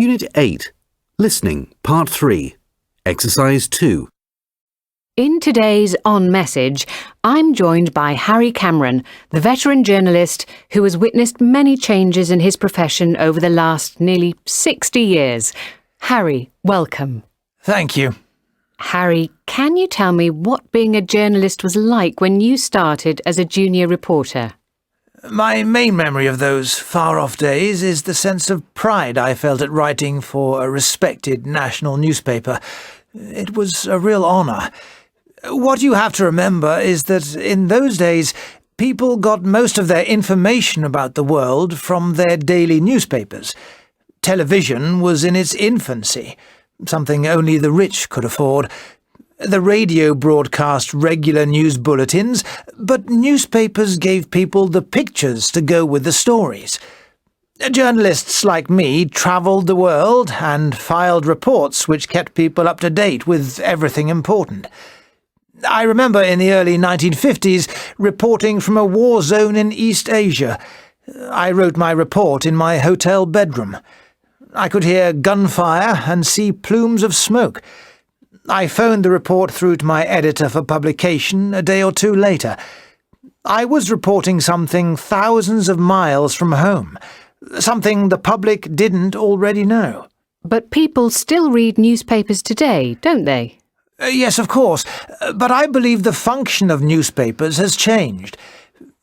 Unit 8. Listening, Part 3. Exercise 2. In today's On Message, I'm joined by Harry Cameron, the veteran journalist who has witnessed many changes in his profession over the last nearly 60 years. Harry, welcome. Thank you. Harry, can you tell me what being a journalist was like when you started as a junior reporter? My main memory of those far-off days is the sense of pride I felt at writing for a respected national newspaper. It was a real honour. What you have to remember is that in those days, people got most of their information about the world from their daily newspapers. Television was in its infancy, something only the rich could afford. The radio broadcast regular news bulletins, but newspapers gave people the pictures to go with the stories. Journalists like me travelled the world and filed reports which kept people up to date with everything important. I remember in the early 1950s reporting from a war zone in East Asia. I wrote my report in my hotel bedroom. I could hear gunfire and see plumes of smoke. I phoned the report through to my editor for publication a day or two later. I was reporting something thousands of miles from home, something the public didn't already know. But people still read newspapers today, don't they? Yes, of course, but I believe the function of newspapers has changed.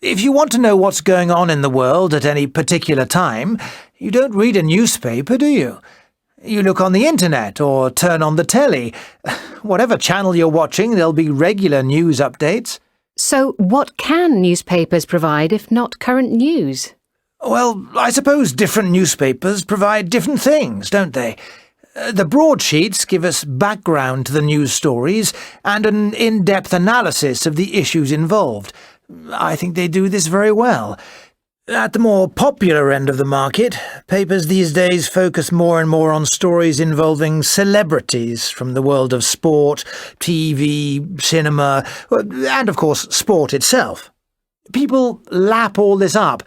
If you want to know what's going on in the world at any particular time, you don't read a newspaper, do you? You look on the internet or turn on the telly. Whatever channel you're watching, there'll be regular news updates. So what can newspapers provide if not current news? Well, I suppose different newspapers provide different things, don't they? The broadsheets give us background to the news stories and an in-depth analysis of the issues involved. I think they do this very well. At the more popular end of the market, papers these days focus more and more on stories involving celebrities from the world of sport, TV, cinema, and of course sport itself. People lap all this up,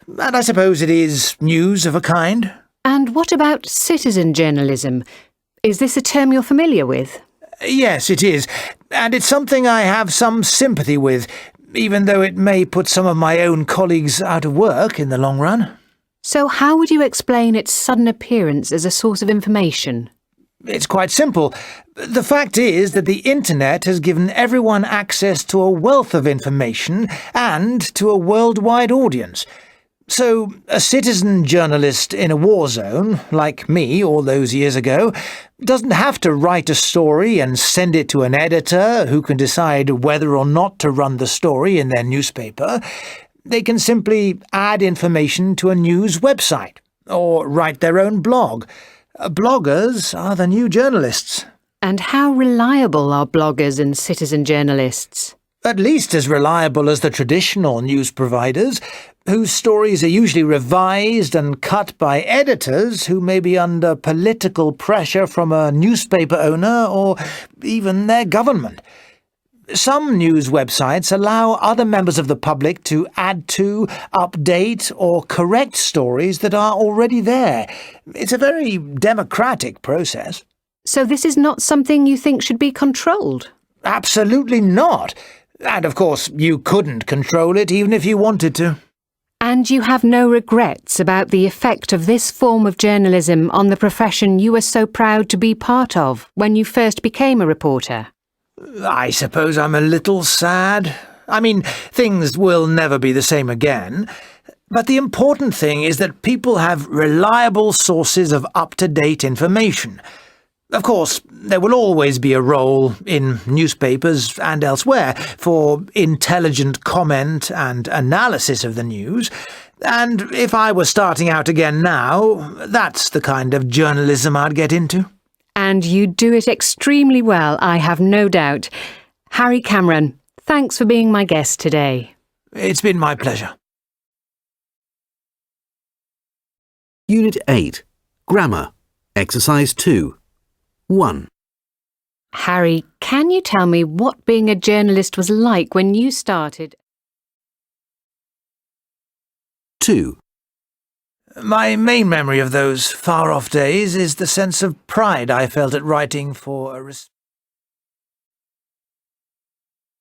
and I suppose it is news of a kind. And what about citizen journalism? Is this a term you're familiar with? Yes, it is, and it's something I have some sympathy with, even though it may put some of my own colleagues out of work in the long run. So how would you explain its sudden appearance as a source of information? It's quite simple. The fact is that the internet has given everyone access to a wealth of information and to a worldwide audience. So a citizen journalist in a war zone, like me all those years ago, doesn't have to write a story and send it to an editor who can decide whether or not to run the story in their newspaper. They can simply add information to a news website or write their own blog. Bloggers are the new journalists. And how reliable are bloggers and citizen journalists? At least as reliable as the traditional news providers, whose stories are usually revised and cut by editors who may be under political pressure from a newspaper owner or even their government. Some news websites allow other members of the public to add to, update or correct stories that are already there. It's a very democratic process. So this is not something you think should be controlled? Absolutely not. And of course, you couldn't control it even if you wanted to. And you have no regrets about the effect of this form of journalism on the profession you were so proud to be part of when you first became a reporter? I suppose I'm a little sad. I mean, things will never be the same again. But the important thing is that people have reliable sources of up-to-date information. Of course, there will always be a role in newspapers and elsewhere for intelligent comment and analysis of the news, and if I were starting out again now, that's the kind of journalism I'd get into. And you do it extremely well, I have no doubt. Harry Cameron, thanks for being my guest today. It's been my pleasure. Unit 8. Grammar. Exercise 2. 1. Harry, can you tell me what being a journalist was like when you started? 2. My main memory of those far-off days is the sense of pride I felt at writing for a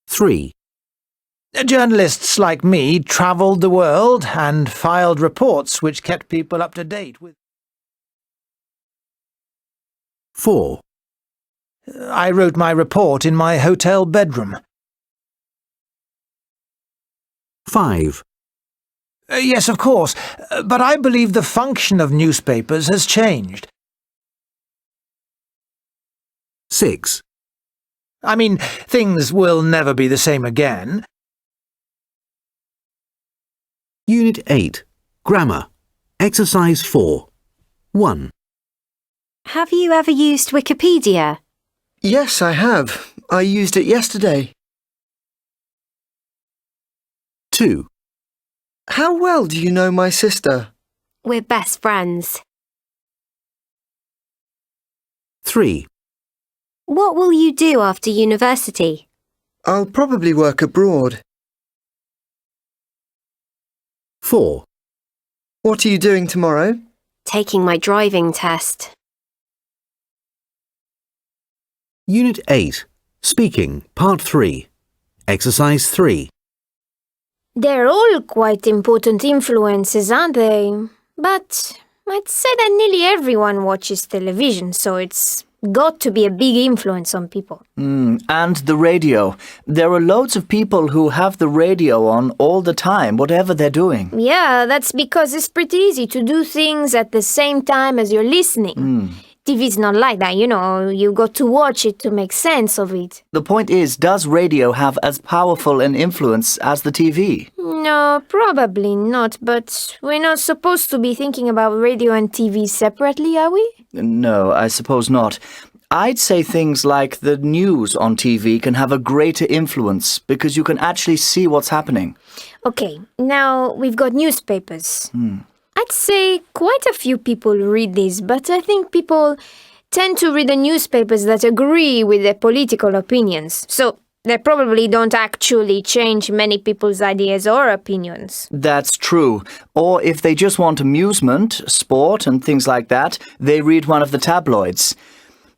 3. Journalists like me travelled the world and filed reports which kept people up to date with. 4. I wrote my report in my hotel bedroom. 5. Yes, of course, but I believe the function of newspapers has changed. 6. I mean, things will never be the same again. Unit 8. Grammar. Exercise 4. 1. Have you ever used Wikipedia? Yes, I have. I used it yesterday. 2. How well do you know my sister? We're best friends. 3. What will you do after university? I'll probably work abroad. 4. What are you doing tomorrow? Taking my driving test. Unit 8. Speaking, Part 3. Exercise 3. They're all quite important influences, aren't they? But I'd say that nearly everyone watches television, so it's got to be a big influence on people. And the radio. There are loads of people who have the radio on all the time, whatever they're doing. Yeah, that's because it's pretty easy to do things at the same time as you're listening. TV's not like that, you know. You've got to watch it to make sense of it. The point is, does radio have as powerful an influence as the TV? No, probably not, but we're not supposed to be thinking about radio and TV separately, are we? No, I suppose not. I'd say things like the news on TV can have a greater influence because you can actually see what's happening. Okay, now we've got newspapers. I'd say quite a few people read these, but I think people tend to read the newspapers that agree with their political opinions. So they probably don't actually change many people's ideas or opinions. That's true. Or if they just want amusement, sport and things like that, they read one of the tabloids.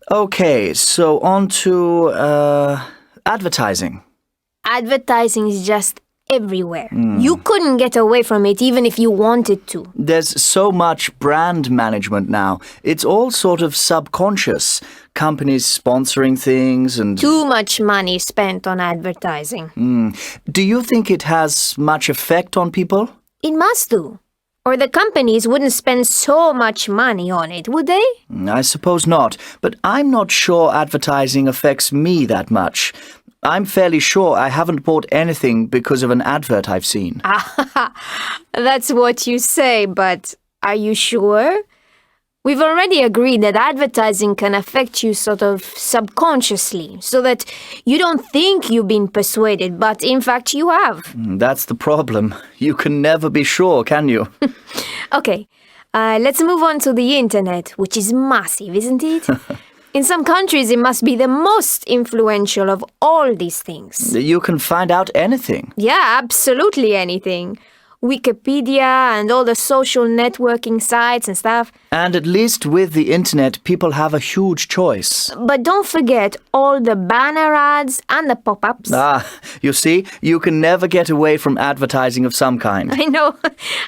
Okay, so on to advertising. Advertising is just everywhere. You couldn't get away from it even if you wanted to. There's so much brand management now. It's all sort of subconscious. Companies sponsoring things and... Too much money spent on advertising. Do you think it has much effect on people? It must do. Or the companies wouldn't spend so much money on it, would they? I suppose not, but I'm not sure advertising affects me that much. I'm fairly sure I haven't bought anything because of an advert I've seen. That's what you say, but are you sure? We've already agreed that advertising can affect you sort of subconsciously, so that you don't think you've been persuaded, but in fact you have. That's the problem. You can never be sure, can you? Okay, let's move on to the internet, which is massive, isn't it? In some countries, it must be the most influential of all these things. You can find out anything. Yeah, absolutely anything. Wikipedia and all the social networking sites and stuff. And at least with the internet, people have a huge choice. But don't forget all the banner ads and the pop-ups. You see, you can never get away from advertising of some kind. I know.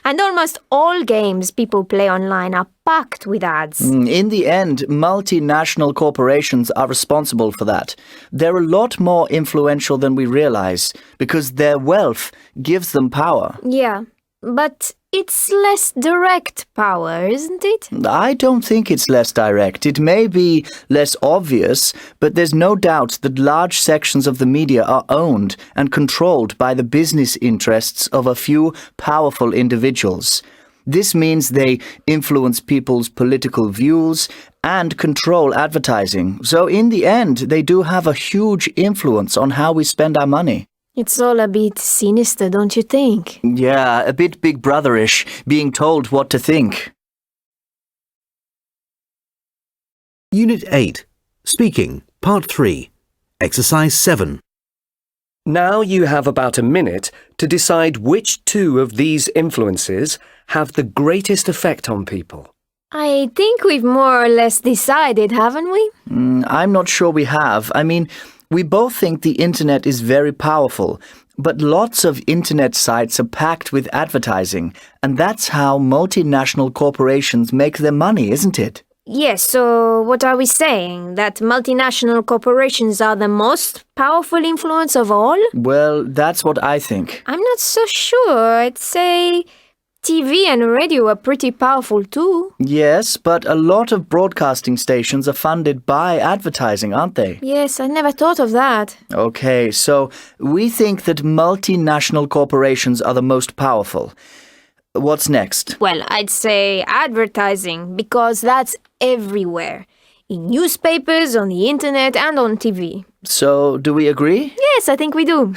And almost all games people play online are packed with ads. In the end, multinational corporations are responsible for that. They're a lot more influential than we realize because their wealth gives them power. Yeah, but it's less direct power, isn't it? I don't think it's less direct. It may be less obvious, but there's no doubt that large sections of the media are owned and controlled by the business interests of a few powerful individuals. This means they influence people's political views and control advertising. So in the end, they do have a huge influence on how we spend our money. It's all a bit sinister, don't you think? Yeah, a bit Big Brother-ish, being told what to think. Unit 8. Speaking, Part 3. Exercise 7. Now you have about a minute to decide which two of these influences have the greatest effect on people. I think we've more or less decided, haven't we? I'm not sure we have. I mean, we both think the internet is very powerful, but lots of internet sites are packed with advertising, and that's how multinational corporations make their money, isn't it? Yes, so what are we saying? That multinational corporations are the most powerful influence of all? Well, that's what I think. I'm not so sure. I'd say TV and radio are pretty powerful too. Yes, but a lot of broadcasting stations are funded by advertising, aren't they? Yes, I never thought of that. Okay, so we think that multinational corporations are the most powerful. What's next? Well, I'd say advertising, because that's everywhere. In newspapers, on the internet, and on TV. So, do we agree? Yes, I think we do.